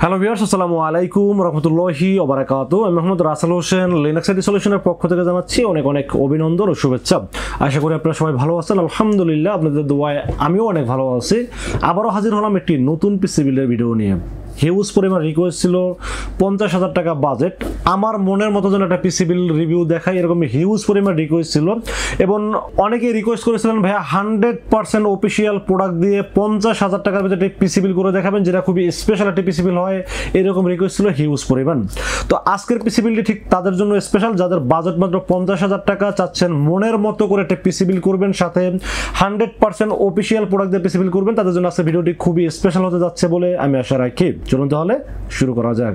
Hello viewers, আসসালামু আলাইকুম রহমতুল্লাহি ওয়া বারাকাতুহু। আমি মোহাম্মদ রাসেল হোসেন, লিনাক্স আইটি সলিউশনের পক্ষ থেকে জানাচ্ছি অনেক অনেক অভিনন্দন ও শুভেচ্ছা। আশা করি আপনারা সবাই ভালো আছেন। আলহামদুলিল্লাহ, আপনাদের দোয়ায় আমিও অনেক ভালো আছি। আবারও হাজির হলাম একটি নতুন পিসি বিল্ডের ভিডিও নিয়ে। হিউজ পরিমাণ রিকোয়েস্ট ছিল, 50,000 টাকা বাজেট, আমার মনের মতো যেন একটা পিসি বিল্ড রিভিউ দেখাই, এরকম হিউজ পরিমাণ রিকোয়েস্ট ছিল। এবং অনেকেই রিকোয়েস্ট করেছিলেন ভাইয়া 100% অফিসিয়াল প্রোডাক্ট দিয়ে 50,000 টাকার ভিতরে একটি পিসি বিল্ড করে দেখাবেন, যেটা খুবই স্পেশাল একটি পিসি বিল্ড হয়, এরকম রিকোয়েস্ট ছিল হিউজ পরিমাণ। তো আজকের পিসি বিল্ডটি ঠিক তাদের জন্য স্পেশাল, যাদের বাজেট মাত্র 50,000 টাকা, চাচ্ছেন মনের মতো করে একটা পিসি বিল্ড করবেন, সাথে 100% অফিসিয়াল প্রোডাক্ট দিয়ে পিসি বিল্ড করবেন, তাদের জন্য আজকের ভিডিওটি খুবই স্পেশাল হতে যাচ্ছে বলে আমি আশা রাখি। চলুন তাহলে শুরু করা যাক।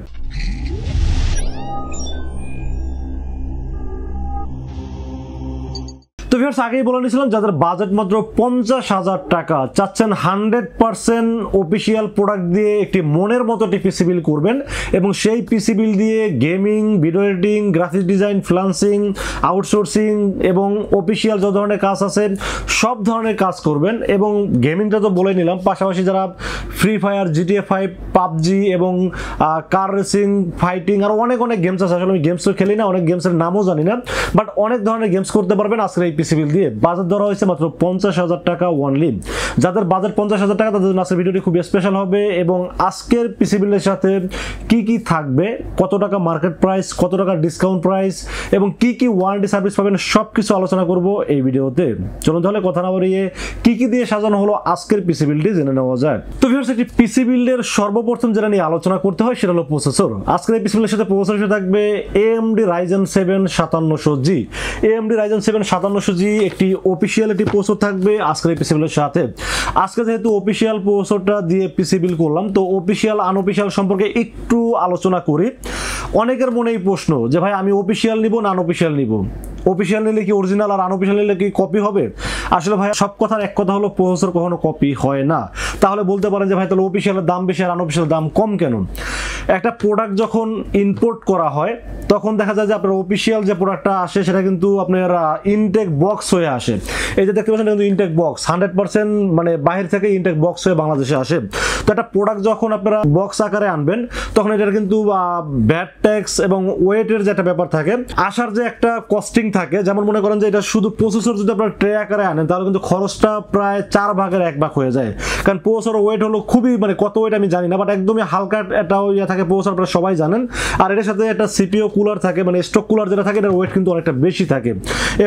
তো ভিউয়ার্স, আগেই বলে নিয়েছিলাম, যাদের বাজেট মাত্র 50,000 টাকা, চাচ্ছেন 100% অফিসিয়াল প্রোডাক্ট দিয়ে একটি মনের মতো একটি পিসি বিল্ড করবেন, এবং সেই পিসি বিল্ড দিয়ে gaming, video editing, graphics design, freelancing, outsourcing এবং অফিসিয়াল যত ধরনের কাজ আছে সব ধরনের কাজ করবেন। এবং গেমিংটা তো বলে নিলাম, পাশাপাশি যারা ফ্রি ফায়ার, GTA 5, পাবজি এবং কার রেসিং, ফাইটিং, আর অনেক অনেক গেমস আছে। আসলে আমি গেমস তো খেলি না, অনেক গেমসের নামও জানি না, বাট অনেক ধরনের গেমস করতে পারবেন আজকের এই পিসি বিল্ড দিয়ে। বাজেট ধরা হয়েছে মাত্র 50,000 টাকা অনলি। যাদের বাজেট 50,000 টাকা, তাদের জন্য আজকের ভিডিওটি খুব স্পেশাল হবে। এবং আজকের পিসি বিল্ডের সাথে কি কি থাকবে, কত টাকা মার্কেট প্রাইস, কত টাকা ডিসকাউন্ট প্রাইস, এবং কি কি ওয়ারেন্টি সার্ভিস পাবেন, সবকিছু আলোচনা করব এই ভিডিওতে। চলুন তাহলে কথা না বাড়িয়ে কি কি দিয়ে সাজানো হলো আজকের পিসি বিল্ডটি জেনে নেওয়া যায়। তো ভিউয়ার্স, একটি পিসি বিল্ডের সর্বপ্রথম যেটা নিয়ে আলোচনা করতে হয় সেটা হলো প্রসেসর। আজকের এই পিসি বিল্ডের সাথে প্রসেসর হিসেবে থাকবে AMD Ryzen 7 5700G। AMD Ryzen 7 5700G একটি অফিসিয়াল একটি প্রসেসর থাকবে আজকের এই পিসি বিল্ডের সাথে। আজকে যেহেতু অফিসিয়াল প্রসেসরটা দিয়ে পিসি বিল্ড করলাম, তো অফিসিয়াল আনঅফিসিয়াল সম্পর্কে একটু আলোচনা করি। অনেকের মনেই প্রশ্ন যে ভাই, আমি অফিসিয়াল নিব না আনঅফিসিয়াল নিব, অফিসিয়াল নিলে কি অরিজিনাল আর আনঅফিসিয়াল নিলে কি কপি হবে? আসলে ভাই, সব কথার এক কথা হলো, প্রসেসর কখনো কপি হয় না। তাহলে বলতে পারেন যে ভাই, তাহলে অফিসিয়ালের দাম বেশি আর আনঅফিসিয়াল দাম কম কেন? একটা প্রোডাক্ট যখন ইম্পোর্ট করা হয়, তখন দেখা যায় যে আপনার অফিসিয়াল যে প্রোডাক্টটা আসে সেটা কিন্তু আপনার ইনটেক বক্স হয়ে আসে। এই যে দেখতে পাচ্ছেন, কিন্তু ইনটেক বক্স 100% মানে বাহির থেকে ইনটেক বক্স হয়ে বাংলাদেশে আসে। তো একটা প্রোডাক্ট যখন আপনারা বক্স আকারে আনবেন, তখন এটার কিন্তু ভ্যাট ট্যাক্স এবং ওয়েটের যে একটা ব্যাপার থাকে, আসার যে একটা কস্টিং থাকে। যেমন মনে করেন যে এটা শুধু প্রসেসর যদি আপনারা ট্রে আকারে আনেন, তাহলে কিন্তু খরচটা প্রায় 4 ভাগের 1 ভাগ হয়ে যায়। কারণ প্রসেসর ওয়েট হলো খুবই, মানে কত ওয়েট আমি জানি না, বাট একদমই হালকা একটা ইয়ে থাকে প্রসেসর, আপনারা সবাই জানেন। আর এটার সাথে একটা সিপিইউ কুলার থাকে, মানে স্টক কুলার যেটা থাকে, এটার ওয়েট কিন্তু অনেকটা বেশি থাকে,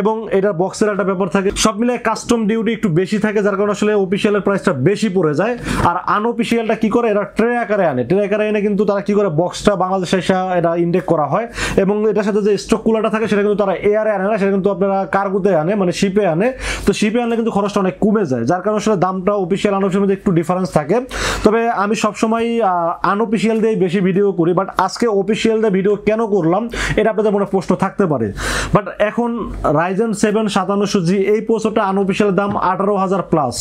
এবং এটার বক্সের একটা ব্যাপার থাকে। সব মিলে কাস্টম ডিউটি একটু বেশি থাকে, যার কারণে আসলে অফিসিয়ালের প্রাইসটা বেশি পড়ে যায়। আর আনঅফিসিয়ালটা কি করে, এরা ট্রে আকারে আনে। ট্রে আকারে এনে কিন্তু তারা কি করে, বক্সটা বাংলাদেশে এসে এটা ইনটেক করা হয়, এবং এটার সাথে যে স্টক কুলারটা থাকে সেটা কিন্তু তারা এয়ারে আনে না, সেটা কিন্তু আপনারা কার্গোতে আনে, মানে শিপে আনে। তো শিপে আনলে কিন্তু খরচটা অনেক কমে যায়, যার কারণে আসলে দামটা অফিসিয়াল আনঅফিসিয়াল মধ্যে একটু ডিফারেন্স থাকে। তবে আমি সবসময় আনঅফিসিয়াল দিয়ে বেশি ভিডিও করি, বাট আজকে অফিসিয়াল দিয়ে ভিডিও কেন করলাম এটা আপনাদের মনে প্রশ্ন থাকতে পারে। বাট এখন Ryzen 7 5700G এই প্রসেসরটা আনঅফিসিয়াল দাম 18,000 প্লাস,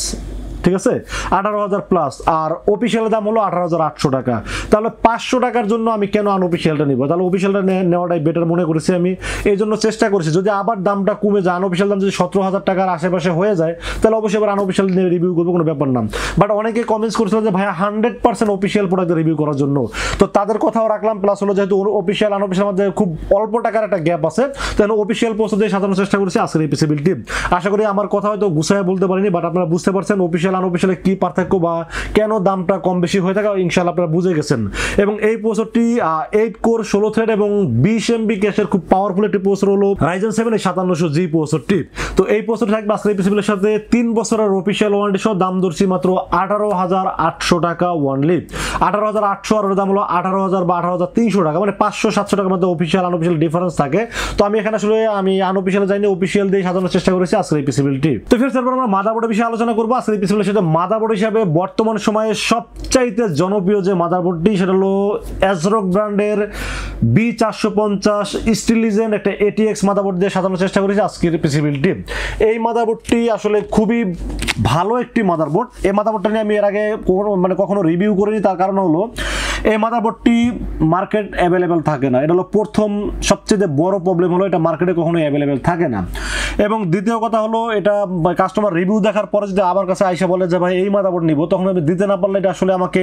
ঠিক আছে, 18,000 প্লাস, আর অফিসিয়াল দাম হলো 18,800 টাকা। তাহলে 500 টাকার জন্য আমি কেন আনঅফিসিয়ালটা নিব? তাহলে অফিসিয়ালটা নেওয়াটাই বেটার মনে করেছি আমি, এই জন্য চেষ্টা করছি। যদি আবার দামটা কমে যায়, আনঅফিসিয়াল দাম যদি 17,000 টাকার আশেপাশে হয়ে যায়, তাহলে অবশ্যই আবার আনঅফিসিয়াল নিয়ে রিভিউ করবো, কোনো ব্যাপার না। বাট অনেকে কমেন্টস করেছিল যে ভাইয়া 100% অফিসিয়াল প্রোডাক্ট রিভিউ করার জন্য, তো তাদের কথাও রাখলাম। প্লাস হলো, যেহেতু অফিসিয়াল আনঅফিসিয়াল মধ্যে খুব অল্প টাকার একটা গ্যাপ আছে, তাহলে অফিসিয়াল প্রসেস দিয়ে সাজানোর চেষ্টা করেছি আজকের এই পিসি বিল্ডটি। আশা করি আমার কথা হয়তো গুছায় বলতে পারিনি, বাট আপনারা বুঝতে পারছেন অফিসিয়াল আনঅফিসিয়ালে কি পার্থক্য বা কেন দামটা কম বেশি হয়ে থাকে, ইনশাআল্লাহ আপনারা বুঝে গেছেন। এবং এই প্রসেসরটি 8 কোর 16 থ্রেড এবং 20 MB ক্যাশের খুব পাওয়ারফুল একটি প্রসেসর হলো Ryzen 7 5700G প্রসেসরটি। তো এই প্রসেসর থাকবে আজকের এই পিসি বিল্ডের সাথে 3 বছরের অফিসিয়াল ওয়ারেন্টি সহ। দাম ধরছি মাত্র 18,800 টাকা অনলি। 18,800 আর ওর দাম হলো 18,000 বা 18,300 টাকা, মানে 500-700 টাকার মধ্যে অফিসিয়াল আনঅফিসিয়াল ডিফারেন্স থাকে। তো আমি এখানে আসলে আমি আনঅফিসিয়াল যাইনি, অফিসিয়াল দিয়ে সাজানোর চেষ্টা করেছি আজকের এই পিসি বিল্ডটি। তো ফির তারপর আমরা মাদারবোর্ডের বিষয়ে আলোচনা করবো। আজকের এই পিসি বিল্ডের সাথে মাদারবোর্ড হিসাবে বর্তমান সময়ে সবচাইতে জনপ্রিয় যে মাদারবোর্ডটি, সেটা হলো Asrock ব্র্যান্ডের B450 স্টিল লিজেন্ড, একটা ATX মাদারবোর্ড দিয়ে সাজানোর চেষ্টা করেছি আজকের পিসি বিল্ডটি। এই আসলে খুবই ভালো একটি মাদারবোর্ড। এই মাদারবোর্ডটা নিয়ে আমি এর আগে কখনো রিভিউ করিনি, তার কারণ হলো এই মাদারবোর্ডটি মার্কেট অ্যাভেলেবেল থাকে না। এটা হলো প্রথম সবচেয়ে বড় প্রবলেম, হলো এটা মার্কেটে কখনো অ্যাভেলেবেল থাকে না। এবং দ্বিতীয় কথা হলো এটা কাস্টমার রিভিউ দেখার পরে যদি আমার কাছে আইসা বলে যে ভাই এই মাদারবোর্ড নিব, তখন আমি দিতে না পারলে এটা আসলে আমাকে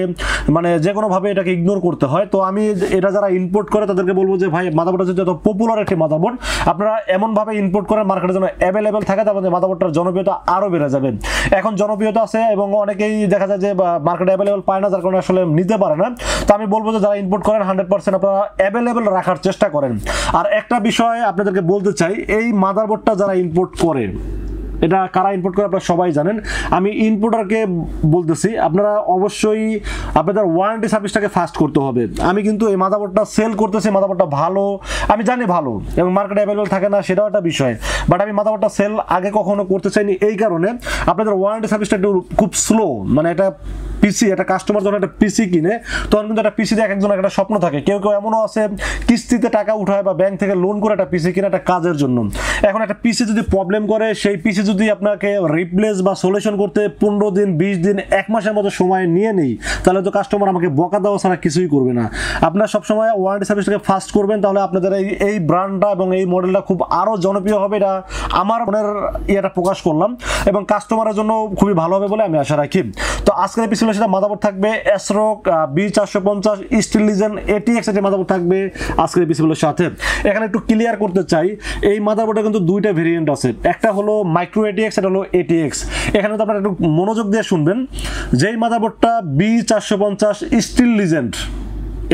মানে যে কোনোভাবে এটাকে ইগনোর করতে হয়। তো আমি এটা যারা ইম্পোর্ট করে তাদেরকে বলবো যে ভাই মাদারবোর্ডটা যদি এত পপুলার একটি মাদারবোর্ড, আপনারা এমনভাবে ইম্পোর্ট করেন মার্কেটের জন্য অ্যাভেলেবেল থাকে, তারপরে মাদারবোর্ডটার জনপ্রিয়তা আরও বেড়ে যাবে। এখন জনপ্রিয়তা আছে এবং অনেকেই দেখা যায় যে মার্কেটে অ্যাভেলেবেল পায় না, যার কারণে আসলে নিতে পারে না। তো আমি বলবো যে যারা ইম্পোর্ট করেন 100% আপনারা অ্যাভেলেবেল রাখার চেষ্টা করেন। আর একটা বিষয় আপনাদেরকে বলতে চাই, এই মাদারবোর্ডটা যারা ইম্পোর্ট করে, এটা কারা ইম্পোর্ট করে আপনারা সবাই জানেন, আমি ইম্পোর্টারকে বলতেছি আপনারা অবশ্যই আপনাদের ওয়ারেন্টি সার্ভিসটাকে ফাস্ট করতে হবে। আমি কিন্তু এই মাদারবোর্ডটা সেল করতেছি, মাদারবোর্ডটা ভালো, আমি জানি ভালো এবং মার্কেটে অ্যাভেলেবল থাকে না, সেটাও একটা বিষয়, বাট আমি মাদারবোর্ডটা সেল আগে কখনো করতে চাইনি এই কারণে আপনাদের ওয়ারেন্টি সার্ভিসটা একটু খুব স্লো। মানে এটা পিসি, একটা কাস্টমার যখন একটা পিসি কিনে তখন কিন্তু একটা পিসিতে এক একজন একটা স্বপ্ন থাকে, কেউ কেউ এমনও আছে কিস্তিতে টাকা উঠায় বা ব্যাংক থেকে লোন করে একটা পিসি কিনে একটা কাজের জন্য। এখন একটা পিসি যদি প্রবলেম করে, সেই পিসি যদি আপনাকে রিপ্লেস বা সলিউশন করতে 15 দিন 20 দিন 1 মাসের মতো সময় নিয়ে নেই, তাহলে তো কাস্টমার আমাকে বকা দেওয়া ছাড়া কিছুই করবে না। আপনারা সবসময় ওয়ারেন্টি সার্ভিসটাকে ফাস্ট করবেন, তাহলে আপনাদের এই ব্র্যান্ডটা এবং এই মডেলটা খুব আরও জনপ্রিয় হবে। এটা আমার মনের ইয়েটা প্রকাশ করলাম এবং কাস্টমারের জন্য খুবই ভালো হবে বলে আমি আশা রাখি। তো আজকের এই পিসি সেটা মাদারবোর্ড থাকবে Asrock B450 steel legend ATX এর মাদারবোর্ড থাকবে আজকের পিসিগুলোর সাথে। এখানে একটু ক্লিয়ার করতে চাই, এই মাদারবোর্ডে কিন্তু দুইটা ভেরিয়েন্ট আছে, একটা হলো মাইক্রো ATX, এটা হলো ATX। এখানে তো আপনারা একটু মনোযোগ দিয়ে শুনবেন, যেই মাদারবোর্ডটা B450 স্টিল লিজেন্ড,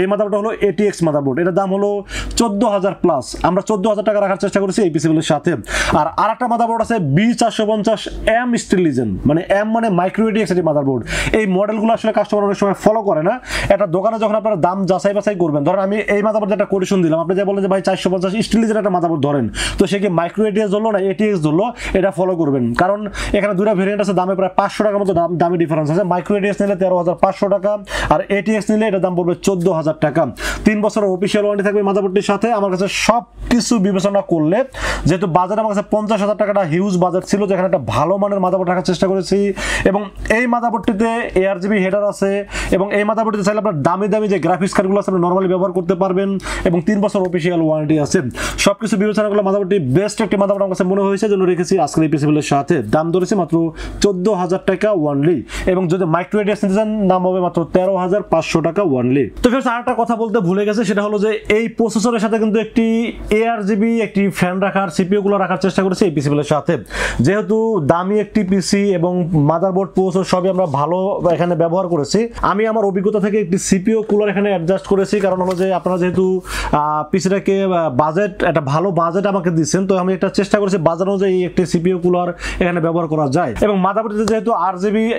এই মাদারবোর্ডটা হলো ATX মাদারবোর্ড, এটার দাম হলো 14,000 প্লাস, আমরা 14,000 টাকা রাখার চেষ্টা করেছি এই পিসিগুলোর সাথে। আর আরেকটা মাদারবোর্ড আছে B450M স্টিল লিজেন্ড, মানে M মানে মাইক্রো ATX এর মাদারবোর্ড। এই মডেলগুলো আসলে কাস্টমার অনেক সময় ফলো করে না। একটা দোকানে যখন আপনারা দাম যাচাই বাছাই করবেন, ধরেন আমি এই মাদারবোর্ড একটা কোটেশন দিলাম, আপনি যে বলেন যে ভাই 450 স্টিল লিজেন্ড একটা মাদারবোর্ড ধরেন, তো সে কি মাইক্রো ATX ধরলো না ATX ধরলো, এটা ফলো করবেন। কারণ এখানে দুটা ভেরিয়েন্ট আছে, দামে প্রায় 500 টাকার মতো দামে ডিফারেন্স আছে। মাইক্রো ATX নিলে 13,500 টাকা আর ATX নিলে এটার দাম পড়বে 14,000 টাকা। 3 বছরের অফিসিয়াল ওয়ারেন্টি থাকবে মাদারবোর্ডটির সাথে। আমার কাছে সব কিছু বিবেচনা করলে, যেহেতু বাজারে আমার কাছে 50,000 টাকাটা হিউজ বাজার ছিল, যেখানে একটা ভালো মানের মাদারবোর্ড রাখার চেষ্টা করেছি। এবং এই মাদারবোর্ডটিতে ARGB হেডার আছে এবং এই মাদারবোর্ডটিতে চাইলে আপনার দামি দামি যে গ্রাফিক্স কার্ডগুলো আছে আপনি নর্মালি ব্যবহার করতে পারবেন এবং 3 বছর অফিসিয়াল ওয়ারেন্টি আছে। সব কিছু বিবেচনা করলে মাদারবোর্ডটি বেস্ট একটি মাদারবোর্ড আমার কাছে মনে হয়েছে, জন্য রেখেছি আজকের এই পিসিগুলোর সাথে। দাম ধরেছে মাত্র 14,000 টাকা ওয়ানলি, এবং যদি মাইক্রো ATX নিতে চান দাম হবে মাত্র 13,500 টাকা ওয়ানলি। তো ফ্রেন্ডস, আরেকটা কথা বলতে ভুলে গেছে, সেটা হলো যে এই প্রসেসরের সাথে কিন্তু একটি ARGB একটি ফ্যান রাখার CPU গুলো রাখার চেষ্টা করেছি এই পিসিগুলোর সাথে। যেহেতু দামি একটি পিসি এবং মাদারবোর্ড প্রসেসর সবই আমরা ভালো এখানে ব্যবহার করেছি, আমি আমার অভিজ্ঞতা থেকে একটি CPU কুলার এখানে অ্যাডজাস্ট করেছি। কারণ হলো যে আপনারা যেহেতু পিসিটাকে বাজেট, একটা ভালো বাজেট আমাকে দিচ্ছেন, তো আমি একটা চেষ্টা করেছি বাজার অনুযায়ী একটি CPU কুলার এখানে ব্যবহার করা যায়। এবং মাদারবোর্ডে যেহেতু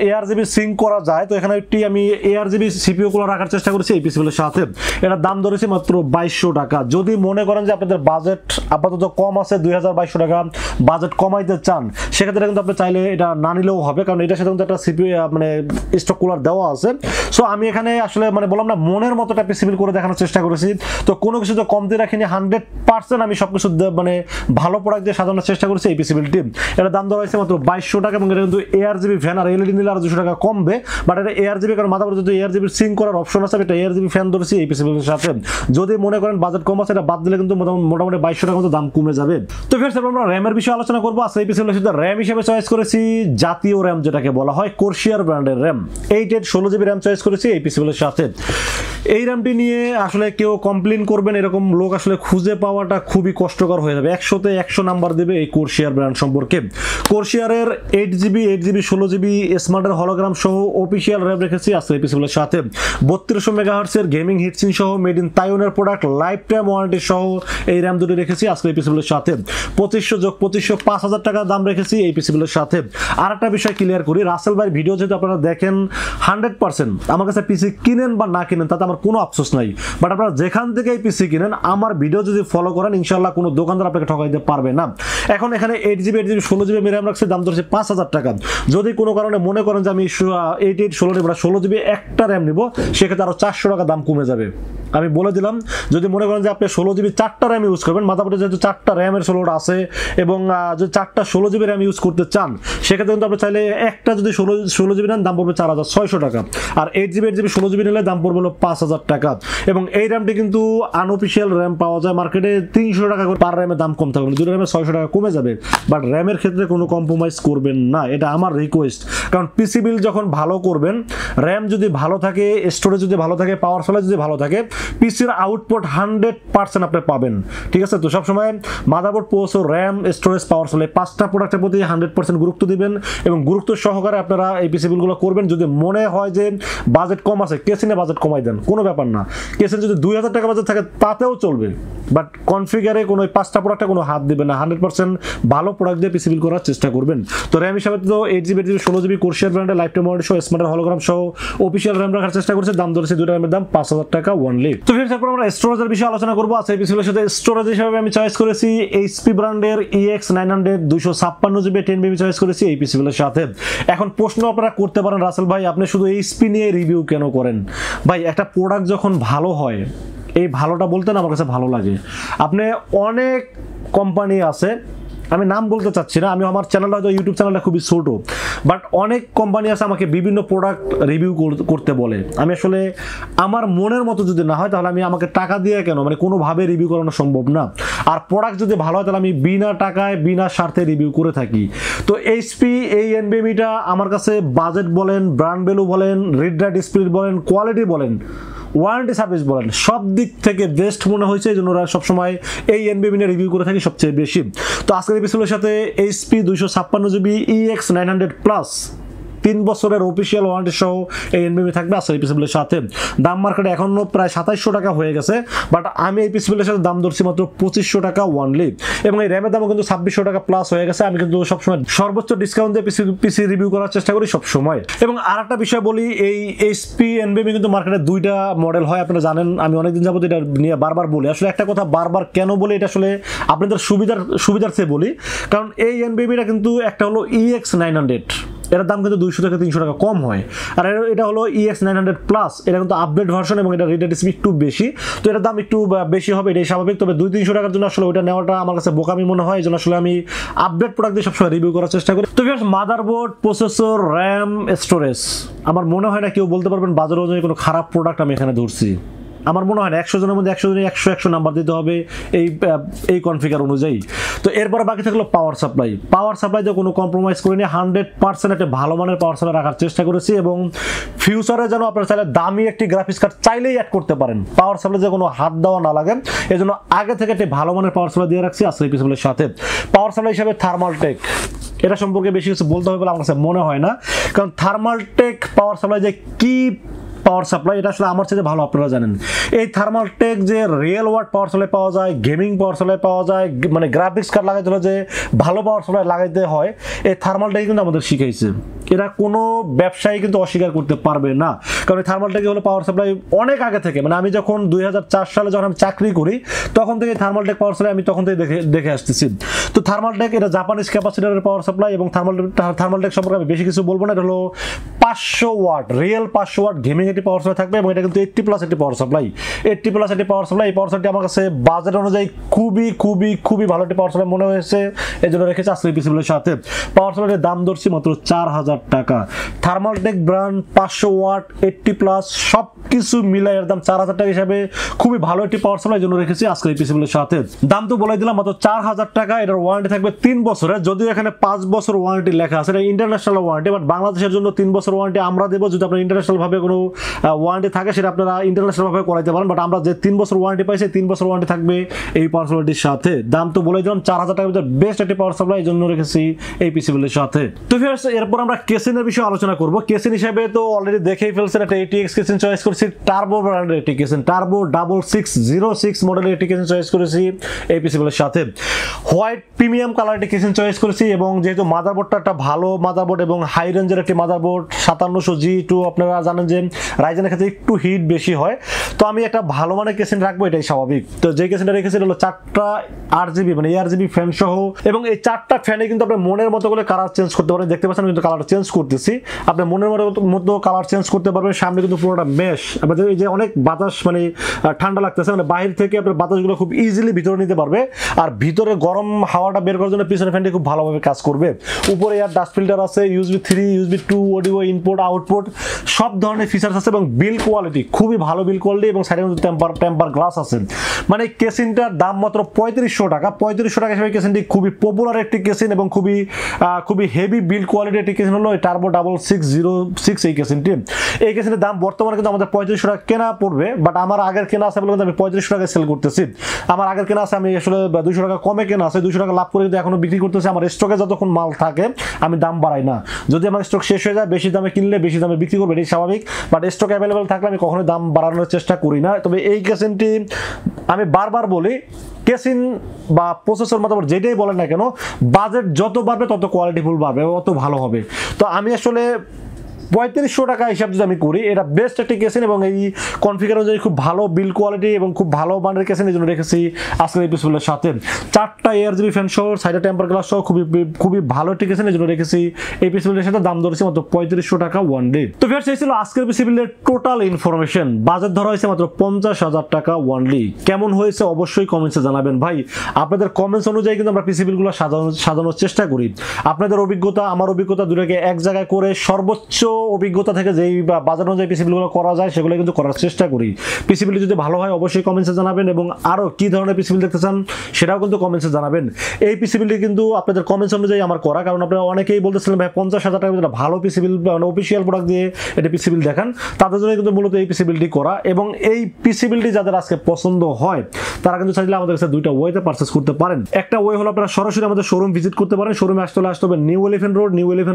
ARGB সিঙ্ক করা যায়, তো এখানে একটি আমি ARGB CPU কুলার রাখার চেষ্টা করেছি এই পিসিগুলোর সাথে। এটার দাম ধরেছে মাত্র 2200 টাকা। যদি মনে করেন যে আপনাদের বাজেট আপাতত কম আছে, 2200 টাকা বাজেট কমাইতে চান, সেক্ষেত্রে কিন্তু আপনি চাইলে এটা না নিলেও হবে, কারণ এটার সাথে কিন্তু একটা CPU মানে স্টক কুলার দেওয়া আছে। সো আমি এখানে আসলে মানে বললাম না, মনের মতো একটা পিসি বিল করে দেখানোর চেষ্টা করেছি। তো কোনো কিছু তো কমতে রাখিনি, 100% আমি সবকিছু মানে ভালো প্রোডাক্ট দিয়ে সাজানোর চেষ্টা করেছি এই পিসি বিলটি। এটার দাম দেওয়া হয়েছে মাত্র 2200 টাকা এবং এটা কিন্তু ARGB ফ্যান, আর LED নিলে আরো 200 টাকা কমবে, বাট এটা ARGB, কারণ মাদারবোর্ডে যদি ARGB সিঙ্ক করার অপশন আছে, এটা ARGB ফ্যান ধরেছি এই পিসি বিলের সাথে। যদি মনে করেন বাজেট কম আছে, এটা বাদ দিলে কিন্তু মোটামুটি 2200 টাকার মতো দাম কমে যাবে। তো ফ্রেন্ডস, আমরা র্যামের বিষয়ে আলোচনা করবো। আজকে এই পিসিগুলোর সাথে র্যাম হিসেবে চয়েস করেছি জাতীয় র্যাম, যেটাকে বলা হয় Corsair ব্র্যান্ডের র্যাম। 8/16 GB র্যাম চয়েস করেছি এই পিসিগুলোর সাথে। এই র্যামটি নিয়ে আসলে কেউ কমপ্লেন করবেন এরকম লোক আসলে খুঁজে পাওয়াটা খুবই কষ্টকর হয়ে যাবে। 100-তে 100 নাম্বার দেবে এই Corsair ব্র্যান্ড সম্পর্কে। Corsair-এর 8GB 16GB স্মার্টের হলোগ্রাম সহ অফিসিয়াল র্যাম রেখেছি আজকে এই পিসিগুলোর সাথে। 3200 মেগাহার্টজের গেমিং হিটসিন সহ মেড ইন তাইওয়ানের প্রোডাক্ট, লাইফ টাইম ওয়ারেন্টি সহ এই র্যাম দুটো রেখেছি আজকে এই পিসিগুলোর সাথে। 2500 যোগ 2500 5000 টাকা দাম রেখেছি এই পিসিগুলোর সাথে। আর একটা বিষয় ক্লিয়ার করি, রাসেল ভাইয়ের ভিডিও যেহেতু আপনারা দেখেন 100%, আমার কাছে পিসি কিনেন বা না কিনেন তাতে আমার কোনো আফসোস নাই, বাট আপনারা যেখান থেকে এই পিসি কিনেন আমার ভিডিও যদি ফলো করেন, ইনশাল্লাহ কোনো দোকানদার আপনাকে ঠকাই দিতে পারবে না। এখন এখানে 8GB 16GB র্যাম রাখছে, দাম ধরেছে 5000 টাকা। যদি কোনো কারণে মনে করেন যে আমি 8/16 16GB একটা র্যাম নিব, সেক্ষেত্রে আরো 400 টাকা দাম কমে যাবে। আমি বলে দিলাম, যদি মনে করেন যে আপনি 16GB 4টা র্যাম ইউজ করবেন, মাদারবোর্ডে যেহেতু 4টা র্যামের স্লট আছে এবং যদি 4টা 16GB র্যাম ইউজ করতে চান, সেক্ষেত্রে কিন্তু আপনি চাইলে একটা যদি 16GB নেন দাম পড়বে 4600 টাকা, আর 8GB 8GB 16GB নিলে দাম পড়বে 5000 টাকা। এবং এই র্যামটি কিন্তু আনঅফিসিয়াল র্যাম পাওয়া যায় মার্কেটে 300 টাকা করে পার র্যামের দাম কম থাকবে, দুটো র্যামে 600 টাকা কমে যাবে, বাট র্যামের ক্ষেত্রে কোনো কম্প্রোমাইজ করবেন না, এটা আমার রিকোয়েস্ট। কারণ পিসি বিল যখন ভালো করবেন, র্যাম যদি ভালো থাকে, স্টোরেজ যদি ভালো থাকে, পাওয়ার সাপ্লাই যদি ভালো থাকে, পিসির আউটপুট 100% আপনি পাবেন। ঠিক আছে, তো সবসময় motherboard, processor, RAM, storage, power supply 5টা প্রোডাক্টের প্রতি 100% গুরুত্ব দিবেন এবং গুরুত্ব সহকারে আপনারা এই পিসি বিলগুলো করবেন। যদি মনে হয় যে বাজেট কম আছে, কেসিনে বাজেট কমাই দেন, কোনো ব্যাপার না। কেসিনে যদি 2000 টাকা বাজেট থাকে তাতেও চলবে, বাট কনফিগারে কোনো 5টা প্রোডাক্টে কোনো হাত দিবেন না, 100% ভালো প্রোডাক্ট দিয়ে পিসি বিল করার চেষ্টা করবেন। তো র্যাম হিসাবে তো 8GB 8GB 16GB কোরশিয়ার ব্র্যান্ডের লাইফটাইম ওয়ারেন্টি সহ স্মার্ট হলোগ্রাম সহ অফিসিয়াল র্যাম রাখার চেষ্টা করছে। দাম ধরেছে দুটো র্যামের দাম 5000 টাকা অনলি। তো ফির তারপর আমরা স্টোরেজের বিষয়ে আলোচনা করবো। আজকে এই পিসিগুলোর সাথে স্টোরেজ হিসাবে আমি চয়েস করেছি এইচপি ব্র্যান্ডের EX900 256GB 10BB চয়েস করেছি এই পিসিগুলোর সাথে। এখন প্রশ্ন আপনারা করতে পারেন, রাসেল ভাই আপনি শুধু এইচপি নিয়ে রিভিউ কেন করেন? ভাই একটা প্রোডাক্ট যখন ভালো হয়, এই ভালোটা বলতে না আমার কাছে ভালো লাগে। আপনি অনেক কোম্পানি আছে, আমি নাম বলতে চাচ্ছি না, আমি আমার চ্যানেলটা হয়তো ইউটিউব চ্যানেলটা খুবই ছোটো, বাট অনেক কোম্পানি আছে আমাকে বিভিন্ন প্রোডাক্ট রিভিউ করতে বলে। আমি আসলে আমার মনের মতো যদি না হয় তাহলে আমাকে টাকা দিয়ে কেন, মানে কোনোভাবে রিভিউ করানো সম্ভব না। আর প্রোডাক্ট যদি ভালো হয় তাহলে আমি বিনা টাকায় বিনা স্বার্থে রিভিউ করে থাকি। তো এইচপি এই এনভিএমইটা আমার কাছে বাজেট বলেন, ব্র্যান্ড ভ্যালু বলেন, রিড রাইট স্পিড বলেন, কোয়ালিটি বলেন, ওয়ারেন্টি সার্ভিস বলেন, সব দিক থেকে বেস্ট মনে হয়েছে, এই জন্য ওরা সবসময় এই এনভিএমই নিয়ে রিভিউ করে থাকি সবচেয়ে বেশি। তো আজকের এপিসোডের সাথে এইচপি 256GB EX900 প্লাস 3 বছরের অফিসিয়াল ওয়ারেন্টি সহ এই এনভিএমই থাকবে আজকের এপিসোডের সাথে। দাম মার্কেটে এখনো প্রায় 2700 টাকা হয়ে গেছে, বাট আমি এই পিসিবিলের সাথে দাম ধরছি মাত্র 2500 টাকা ওয়ানলি। এবং এই র্যামের দামও কিন্তু 2600 টাকা প্লাস হয়ে গেছে। আমি কিন্তু সবসময় সর্বোচ্চ ডিসকাউন্ট দিয়ে পিসি রিভিউ করার চেষ্টা করি সবসময়। এবং আর একটা বিষয় বলি, এই এইচপি এনভিএমই কিন্তু মার্কেটে 2টা মডেল হয়, আপনারা জানেন। আমি অনেকদিন যাবত এটা নিয়ে বারবার বলি, আসলে একটা কথা বারবার কেন বলি, এটা আসলে আপনাদের সুবিধার চেয়ে বলি। কারণ এই এনভিএমইটা কিন্তু একটা হলো EX900, এটার দাম কিন্তু 200 থেকে 300 টাকা কম হয়, আর এটা হলো EX900 প্লাস, এটা কিন্তু আপডেট ভার্সন এবং এটা রিড রাইট স্পিড একটু বেশি, তো এটার দাম একটু বেশি হবে, এটাই স্বাভাবিক। তবে 200-300 টাকার জন্য আসলে ওইটা নেওয়াটা আমার কাছে বোকামি মনে হয়, এই জন্য আসলে আমি আপডেট প্রোডাক্ট দিয়ে সবসময় রিভিউ করার চেষ্টা করি। তো মাদারবোর্ড, প্রসেসর, র্যাম, স্টোরেজ, আমার মনে হয় না কেউ বলতে পারবেন বাজার অনুযায়ী কোনো খারাপ প্রোডাক্ট আমি এখানে ধরছি। আমার মনে হয় না 100 জনের মধ্যে 100 জনে 100 নাম্বার দিতে হবে এই কনফিগার অনুযায়ী। তো এরপরে বাকি থাকলো পাওয়ার সাপ্লাই। পাওয়ার সাপ্লাইতে কোনো কম্প্রোমাইজ করিনি, 100% একটা ভালো মানের পাওয়ার সাপ্লাই রাখার চেষ্টা করেছি এবং ফিউচারে যেন আপনারা চাইলে দামি একটি গ্রাফিক্স কার্ড চাইলেই অ্যাড করতে পারেন, পাওয়ার সাপ্লাই যে কোনো হাত দেওয়া না লাগে, এই জন্য আগে থেকে একটি ভালো মানের পাওয়ার সাপ্লাই দিয়ে রাখছি আজকের পিসিবিলের সাথে। পাওয়ার সাপ্লাই হিসাবে থার্মালটেক, এটা সম্পর্কে বেশি কিছু বলতে হবে বলে আমার কাছে মনে হয় না, কারণ থার্মালটেক পাওয়ার সাপ্লাই যে কি পাওয়ার সাপ্লাই এটা আসলে আমার চেয়ে ভালো আপনারা জানেন। এই থার্মালটেক যে রিয়েল ওয়াট পাওয়ার সাপ্লাই পাওয়া যায়, গেমিং পাওয়ার সাপ্লাই পাওয়া যায়, মানে গ্রাফিক্স কার্ড লাগাইতে হলে যে ভালো পাওয়ার সাপ্লাই লাগাইতে হয়, এই থার্মালটেক কিন্তু আমাদের শিখাইছে। এরা কোনো ব্যবসায়ী কিন্তু অস্বীকার করতে পারবে না, কারণ এই থার্মালটেক হলো পাওয়ার সাপ্লাই অনেক আগে থেকে, মানে আমি যখন 2004 সালে যখন আমি চাকরি করি তখন থেকে থার্মালটেক পাওয়ার সাপ্লাই আমি তখন থেকে দেখে আসতেছি। তো থার্মালটেক এটা জাপানিজ ক্যাপাসিটরের পাওয়ার সাপ্লাই, এবং থার্মালটেক সম্পর্কে আমি বেশি কিছু বলবো না। এটা হলো 500 ওয়াট, রিয়েল 500 ওয়াট গেমিং একটি পাওয়ার সাপ্লাই থাকবে, এবং এটা কিন্তু 80+ একটি পাওয়ার সাপ্লাই, 80+ একটি পাওয়ার সাপ্লাই। এই পাওয়ার সাপ্লাইটি আমার কাছে বাজেট অনুযায়ী খুবই ভালো একটি পাওয়ার সাপ্লাই মনে হয়েছে, এই জন্য রেখেছি আজকে পিসিবিলের সাথে। পাওয়ার সাপ্লাইয়ের দাম ধরছি মাত্র 4000 টাকা। থার্মালটেক ব্র্যান্ড 500 ওয়াট 80+ সব কিছু মিলাই এর দাম 4000 টাকা হিসাবে খুবই ভালো একটি পাওয়ার সাপ্লাই, জন্য রেখেছি আজকে পিসিবিলের সাথে। দাম তো বলে দিলাম মাত্র 4000 টাকা। এটার ওয়ারেন্টি থাকবে 3 বছরের, যদিও এখানে 5 বছর ওয়ারেন্টি লেখা আছে, এটা ইন্টারন্যাশনাল ওয়ারেন্টি, বাট বাংলাদেশের জন্য 3 বছর ওয়ারেন্টি আমরা দেবো। যদি আপনার ইন্টারন্যাশনাল ভাবে কোনো ওয়ারেন্টি থাকে সেটা আপনারা ইন্টারন্যাশনাল ভাবে করাইতে পারেন, বাট আমরা যে 3 বছর ওয়ারেন্টি পাইছি 3 বছর ওয়ারেন্টি থাকবে এই পাওয়ার সাপ্লাইটির সাথে। দাম তো বলে দিলাম 4000 টাকার ভিতরে বেস্ট একটি পাওয়ার সাপ্লাই, এই জন্য রেখেছি এই পিসিবিলের সাথে। তো ভিউয়ার্স, এরপর আমরা কেসিনের বিষয়ে আলোচনা করব। কেসিন হিসেবে তো অলরেডি দেখেই ফেলছেন, একটা ATX কেসিন চয়েস করেছি, টার্বো ব্র্যান্ডের এটি কেসিন, টার্বো 6606 মডেলের এটি কেসিন চয়েস করেছি এই পিসিবিলের সাথে। হোয়াইট প্রিমিয়াম কালার এটি কেসিন চয়েস করেছি, এবং যেহেতু মাদারবোর্ডটা একটা ভালো মাদারবোর্ড এবং হাই রেঞ্জের একটি মাদারবোর্ড 5700G2, আপনারা জানেন যে রাইজেনের ক্ষেত্রে একটু হিট বেশি হয়। তো আমি একটা ভালো মানের কেসিন রাখবো, এটাই স্বাভাবিক। তো যে কেসিনটা রেখেছি হলো 4টা আরজিবি মানে ARGB ফ্যান সহ, এবং এই 4টা ফ্যানে কিন্তু আপনি মনের মতো করে কালার চেঞ্জ করতে পারেন। দেখতে পাচ্ছেন কিন্তু কালার চেঞ্জ করতেছি, আপনি মনের মতো কালার চেঞ্জ করতে পারবেন। সামনে কিন্তু পুরোটা মেশ, আপনাদের এই যে অনেক বাতাস মানে ঠান্ডা লাগতেছে, মানে বাইরে থেকে আপনার বাতাসগুলো খুব ইজিলি ভিতরে নিতে পারবে, আর ভিতরে গরম হাওয়াটা বের করার জন্য পিছনের ফ্যানটি খুব ভালোভাবে কাজ করবে। উপরে এয়ার ডাস্ট ফিল্টার আছে, USB 3 USB 2 audio input output সব ধরনের ফিচার্স আছে, এবং বিল কোয়ালিটি খুবই ভালো বিল কোয়ালিটি, এবং সাইডে কিন্তু টেম্পার গ্লাস আছে। মানে কেসিনটার দাম মাত্র 3500 টাকা। 3500 টাকা হিসেবে কেসিনটি খুবই পপুলার একটি কেসিন, এবং খুবই হেভি বিল কোয়ালিটি একটি কেসিন হলো টার্বো 6606 এই কেসিনটি। এই কেসিনের দাম বর্তমানে কিন্তু আমাদের 3500 টাকা কেনা পড়বে, বাট আমার আগের কেনা আছে বলে আমি 3500 টাকায় সেল করতেছি। আমার আগের কেনা আছে, আমি আসলে 200 টাকা কমে কেনা আছে, 200 টাকা লাভ করে কিন্তু এখনো বিক্রি করতেছি। আমার স্টকে যতক্ষণ মাল থাকে আমি দাম বাড়াই না। যদি আমার স্টক শেষ হয়ে যায়, বেশি দামে কিনলে বেশি দামে বিক্রি করবে, এটাই স্বাভাবিক। বাট স্টক অ্যাভেলেবেল থাকলে আমি কখনোই দাম বাড়ানোর চেষ্টা করি না। তবে এই কেসিনটি আমি বারবার বলি, কেসিন বা প্রসেসর মতামত যেটাই বলেন না কেন, বাজেট যত বাড়বে তত কোয়ালিটিফুল বাড়বে, অত ভালো হবে। তো আমি আসলে 3500 টাকা হিসাব যদি আমি করি, এটা বেস্ট একটি কেসিন, এবং এই কনফিগার অনুযায়ী খুব ভালো বিল কোয়ালিটি এবং খুব ভালো মানের কেসিন, এই জন্য রেখেছি আজকের এই পিসিবিলের সাথে। 4টা ARGB ফ্যান সহ, সাইডে টেম্পার গ্লাস সহ খুবই ভালো একটি কেসিন, এই জন্য রেখেছি এই পিসিবিলের সাথে। দাম ধরেছি মাত্র 3500 টাকা ওয়ান ডে। তো ভিউয়ার্স, এই ছিল আজকের পিসিবিলের টোটাল ইনফরমেশন। বাজেট ধরা হয়েছে মাত্র 50,000 টাকা ওয়ানলি। কেমন হয়েছে অবশ্যই কমেন্টসে জানাবেন ভাই। আপনাদের কমেন্টস অনুযায়ী কিন্তু আমরা পিসিবিলগুলো সাজানোর চেষ্টা করি। আপনাদের অভিজ্ঞতা আমার অভিজ্ঞতা দুটোকে এক জায়গায় করে সর্বোচ্চ অভিজ্ঞতা থেকে যেই বাজার অনুযায়ী পিসিবিলগুলো করা যায় সেগুলো কিন্তু করার চেষ্টা করি। পিসিবিল যদি ভালো হয় অবশ্যই কমেন্টসে জানাবেন, এবং আরও কী ধরনের পিসিবিল দেখতে চান সেটাও কিন্তু কমেন্টসে জানাবেন। এই পিসিবিলটি কিন্তু আপনাদের কমেন্টস অনুযায়ী আমার করা, কারণ আপনারা অনেকেই বলতেছিলেন ভাই 50,000 টাকার ভিতরে ভালো পিসিবিল মানে অফিসিয়াল প্রোডাক্ট দিয়ে এটা পিসিবিল দেখান, তাদের জন্য কিন্তু মূলত এই পিসিবিলটি করা। এবং এই পিসিবিলটি যাদের আজকে পছন্দ হয় তারা কিন্তু চাইলে আমাদের কাছে দুইটা ওয়েতে পারচেস করতে পারেন। একটা ওয়ে হলো আপনারা সরাসরি আমাদের শোরুম ভিজিট করতে পারেন। শোরুমে আসতে হবে নিউ এলিফ্যান্ট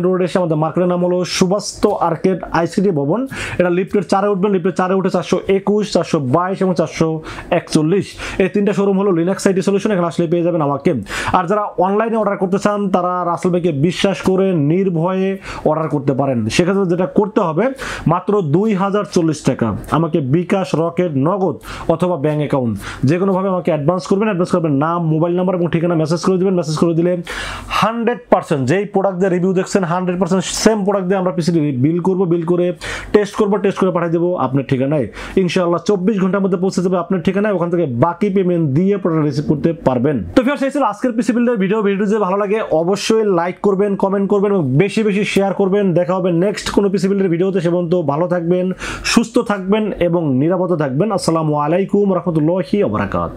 রোড এসে আমাদের মার্কেটের নাম হলো সুবাস্তু আর্কেড আইসিটি ভবন। এটা লিফটের 4-এ উঠবেন, লিফটের 4-এ উঠে 421, 422 এবং 441 এই 3টা শোরুম হলো লিনাক্স আইটি সলিউশন। এখানে আসলে পেয়ে যাবেন আমাকে। আর যারা অনলাইনে অর্ডার করতে চান তারা রাসেল ভাইকে বিশ্বাস করে নির্ভয়ে অর্ডার করতে পারেন। সেক্ষেত্রে যেটা করতে হবে, মাত্র 2040 টাকা আমাকে বিকাশ, রকেট, নগদ অথবা ব্যাংক অ্যাকাউন্ট যে কোনোভাবে আমাকে অ্যাডভান্স করবেন। নাম, মোবাইল নাম্বার এবং ঠিকানা মেসেজ করে দিবেন। মেসেজ করে দিলে 100% যেই প্রোডাক্ট দিয়ে রিভিউ দেখছেন 100% সেম প্রোডাক্ট দিয়ে আমরা পিসিবি বিল করবো, বিল করে টেস্ট করে পাঠিয়ে দেবো আপনার ঠিকানায়। ইনশাআল্লাহ 24 ঘন্টার মধ্যে পৌঁছে যাবে আপনার ঠিকানায়। ওখান থেকে বাকি পেমেন্ট দিয়ে প্রোডাক্ট রিসিভ করতে পারবেন। তো ভিউয়ার্স, এই ছিল আজকের পিসি বিল্ডের ভিডিও যদি ভালো লাগে অবশ্যই লাইক করবেন, কমেন্ট করবেন এবং বেশি শেয়ার করবেন। দেখা হবে নেক্সট কোনো পিসি বিল্ডের ভিডিওতে। সে পর্যন্ত ভালো থাকবেন, সুস্থ থাকবেন এবং নিরাপদে থাকবেন। আসসালামু আলাইকুম ওয়া রাহমাতুল্লাহি ওয়া বারাকাতুহু।